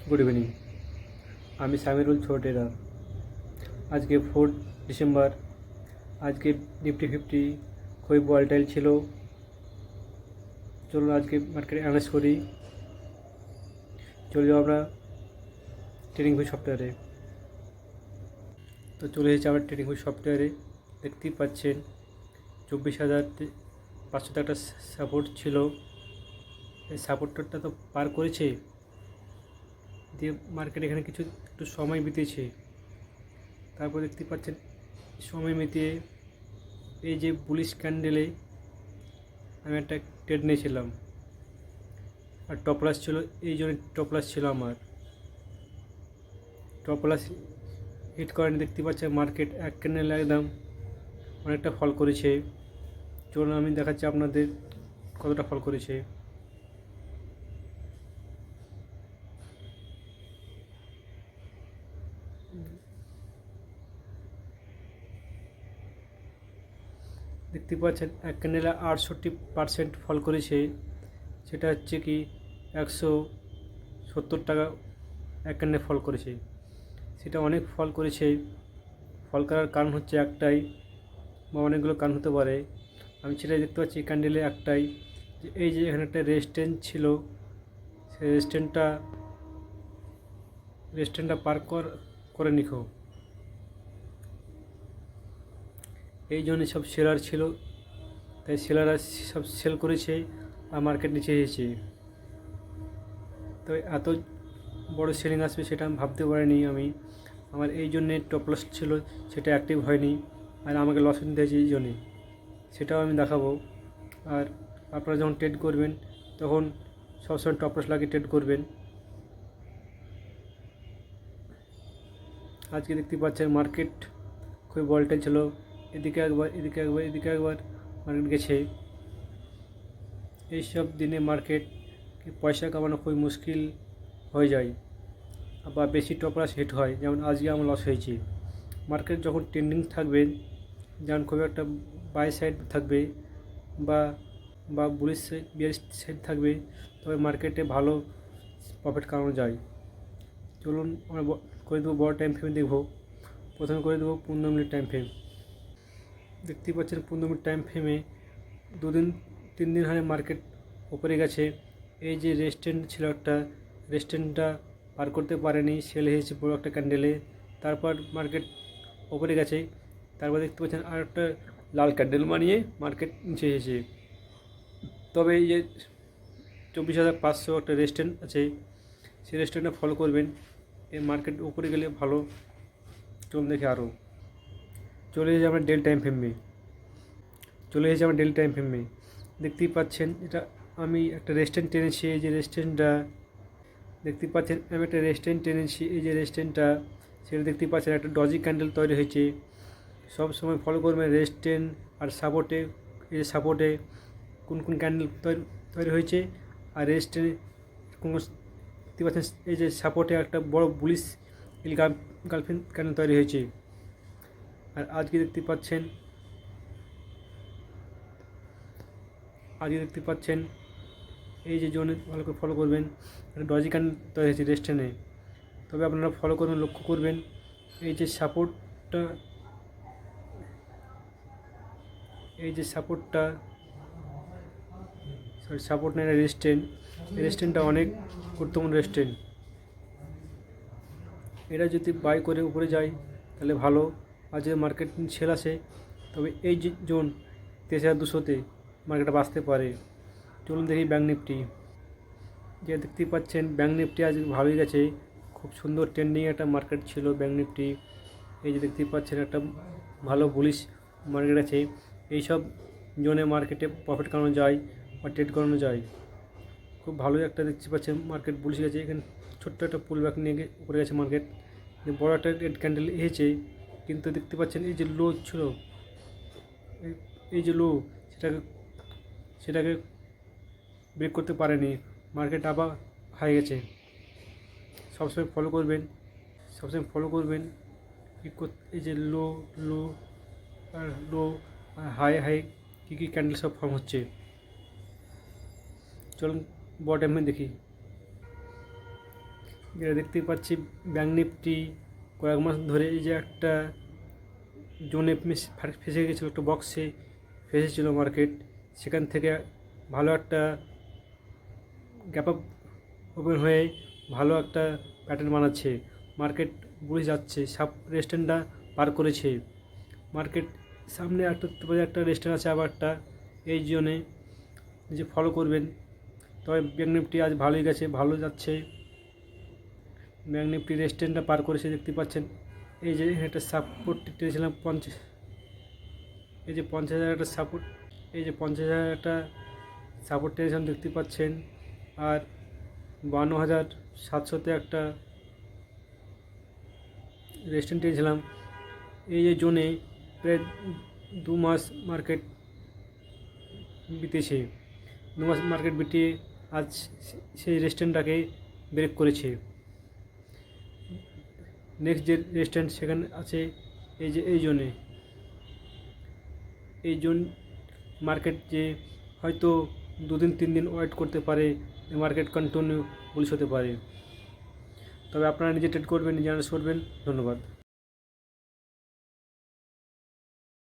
Good evening. আমি সামিরুল ছোটেরা। আজকে 4 December. আজকে নিফটি 50 খুবই ভলাটাইল ছিল। চলুন আজকে মার্কেট অ্যানালাইজ করি। চলে যাও আমরা ট্রেডিং ভিউ সফটওয়্যারে। তো চলে এসেছি আবার ট্রেডিং ভিউ সফটওয়্যারে। দেখতেই পাচ্ছেন 24,500 একটা সাপোর্ট ছিল। এই সাপোর্টটা তো পার করেছে, দিয়ে মার্কেট এখানে কিছু একটু সময় বিতেছে। তারপর দেখতে পাচ্ছেন সময় মিটিয়ে এই যে বুলিশ ক্যান্ডেলে আমি একটা ট্রেড নিয়েছিলাম, আর টপ লস ছিল, এই জন্য টপ লস ছিল আমার। টপ লস হিট করেন, দেখতে পাচ্ছেন মার্কেট এক ক্যান্ডেলে একদম অনেকটা ফল করেছে। চলুন আমি দেখাচ্ছি আপনাদের কতটা ফল করেছে। দেখতে পাচ্ছেন এক ক্যান্ডেলে 68% ফল করেছে। সেটা হচ্ছে কি 170 টাকা এক ক্যান্ডেলে ফল করেছে। সেটা অনেক ফল করেছে। ফল করার কারণ হচ্ছে একটাই, বা অনেকগুলো কারণ হতে পারে। আমি সেটাই দেখতে পাচ্ছি ক্যান্ডেলে একটাই, যে এই যে এখানে একটা রেজিস্ট্যান্স ছিল, সেই রেজিস্ট্যান্সটা পার করে নিখো। এই জন্য সব সেলার ছিল, তাই সেলাররা সব সেল করেছে আর মার্কেট নিচে এসেছে। তো এত বড় সেলিং আসবে সেটা আমি ভাবতে পারিনি আমি। আমার এই জন্যে টপ লস ছিল, সেটা অ্যাক্টিভ হয়নি, আর আমাকে লস নিতে হয়েছে এই জন্যে। সেটাও আমি দেখাবো। আর আপনারা যখন ট্রেড করবেন তখন সবসময় টপ লস লাগিয়ে ট্রেড করবেন। আজকে দেখতে পাচ্ছেন মার্কেট খুবই ভলাটাইল ছিল। এদিকে একবার, এদিকে একবার, এদিকে একবার মার্কেট গেছে। এইসব দিনে মার্কেট পয়সা কামানো খুবই মুশকিল হয়ে যায়, আবার বেশি টপ লস হিট হয়, যেমন আজকে আমার লস হয়েছে। মার্কেট যখন ট্রেন্ডিং থাকবে, যেমন খুব একটা বাই সাইড থাকবে বা বা বুলিশ সাইড, বিয়ারিশ সাইড থাকবে, তবে মার্কেটে ভালো প্রফিট কামানো যায়। চলুন আমরা করে দেবো বড় টাইম ফ্রেমে দেখব। প্রথমে করে দেবো 15 মিনিট টাইম ফ্রেম। দেখতেই পাচ্ছেন 15 মিনিট টাইম ফ্রেমে 2-3 দিন হয় মার্কেট উপরে গেছে। এই যে রেজিস্ট্যান্স ছিল একটা, রেজিস্ট্যান্সটা পার করতে পারেনি, সেল হয়েছে বড় একটা ক্যান্ডেলে। তারপর মার্কেট উপরে গেছে। তারপর দেখতে পাচ্ছেন আর একটা লাল ক্যান্ডেল বানিয়ে মার্কেট নিচে এসেছে। তবে এই যে 24,500 একটা রেজিস্ট্যান্স আছে, সেই রেজিস্ট্যান্সটা ফলো করবেন। এই মার্কেট উপরে গেলে ভালো। চলুন দেখে আরও। চলে এসেছে আমরা ডেল টাইম ফ্রেমে। দেখতেই পাচ্ছেন এটা আমি একটা রেজিস্ট্যান্স টেনেছি। এই যে রেজিস্ট্যান্সটা দেখতে পাচ্ছেন, আমি একটা রেজিস্ট্যান্স টেনেছি, এই যে রেজিস্ট্যান্সটা, সেটা দেখতেই পাচ্ছেন একটা ডজি ক্যান্ডেল তৈরি হয়েছে। সব সময় ফলো করবেন রেজিস্ট্যান্স আর সাপোর্টে। এই যে সাপোর্টে কোন কোন ক্যান্ডেল তৈরি হয়েছে, আর রেজিস্ট্যান্স কোন দেখতে পাচ্ছেন এই যে সাপোর্টে একটা বড় বুলিশ গার্লফ্রেন্ড ক্যান্ডেল তৈরি হয়েছে। আর আজকে দেখতে পাচ্ছেন এই যে জোনে ভালো করে ফলো করবেন, একটা ডজি ক্যান্ডেল তৈরি হয়েছে রেজিস্ট্যান্সে। তবে আপনারা ফলো করবেন, লক্ষ্য করবেন এই যে সাপোর্টটা, সাপোর্ট নেই, রেজিস্ট্যান্সটা অনেক গুরুত্বপূর্ণ রেজিস্ট্যান্স। এটা যদি বাই করে উপরে যায় তাহলে ভালো। আর যদি মার্কেট সেল আসে, তবে এই যে জোন 23,200-তে মার্কেটটা বাঁচতে পারে। চলুন দেখি ব্যাঙ্ক নিফটি। যে দেখতেই পাচ্ছেন ব্যাঙ্ক নিফটি আজ ভালোই গেছে, খুব সুন্দর ট্রেন্ডিং একটা মার্কেট ছিল ব্যাঙ্ক নিফটি। এই যে দেখতেই পাচ্ছেন একটা ভালো বুলিশ মার্কেট আছে। এইসব জোনে মার্কেটে প্রফিট কামানো যায় বা ট্রেড করানো যায়। খুব ভালোই একটা দেখতে পাচ্ছেন মার্কেট বুলিশ গেছে। এখানে ছোট্ট একটা পুল ব্যাক নিয়ে উপরে গেছে মার্কেট। বড় একটা রেড ক্যান্ডেল এসেছে, কিন্তু দেখতে পাচ্ছেন এই যে লো ছিল, এই যে লো, সেটাকে ব্রেক করতে পারেনি, মার্কেট আবার হাই গেছে। সবসময় ফলো করবেন এই যে লো আর হাই কী ক্যান্ডেল সব ফর্ম হচ্ছে। চলুন বড় টাইমে দেখি। যেটা দেখতে পাচ্ছি ব্যাঙ্ক নিফটি কয়েক মাস ধরে এই যে একটা জোনে ফেসে গেছিলো, একটা বক্সে ফেসেছিল মার্কেট, সেখান থেকে ভালো একটা গ্যাপ আপ ওপেন হয়ে ভালো একটা প্যাটার্ন বানাচ্ছে। মার্কেট বুঝে যাচ্ছে, সাব রেস্টেন্টটা পার করেছে। মার্কেট সামনে একটা রেস্টেন্ট আছে, আবার একটা এই জোনে যে ফলো করবেন। তবে ব্যাঙ্ক নিফটি আজ ভালোই গেছে, ভালো যাচ্ছে। ব্যাঙ্ক নিফটি রেস্টেন্টটা পার করেছে দেখতে পাচ্ছেন। এই যে একটা সাপোর্ট টেনেছিলাম এই যে 50,000 একটা সাপোর্ট, এই যে 50,000 একটা সাপোর্ট টেনেছিলাম দেখতে পাচ্ছেন। আর 52,700-তে একটা রেস্টেন্ট টেনেছিলাম। এই যে জোনে প্রায় 2 মাস মার্কেট বিতেছে, 2 মাস মার্কেট বিটিয়ে আজ সেই রেস্টেন্টটাকে ব্রেক করেছে। নেক্সট যে রেস্টেন্ট সেখানে আছে এই যে এই জোনে, এই জোন মার্কেট যে হয়তো 2-3 দিন ওয়েট করতে পারে, মার্কেট কন্টিনিউ বুলিশ হতে পারে। তবে আপনারা নিজে ট্রেড করবেন, নিজে অ্যানালাইজ করবেন। ধন্যবাদ।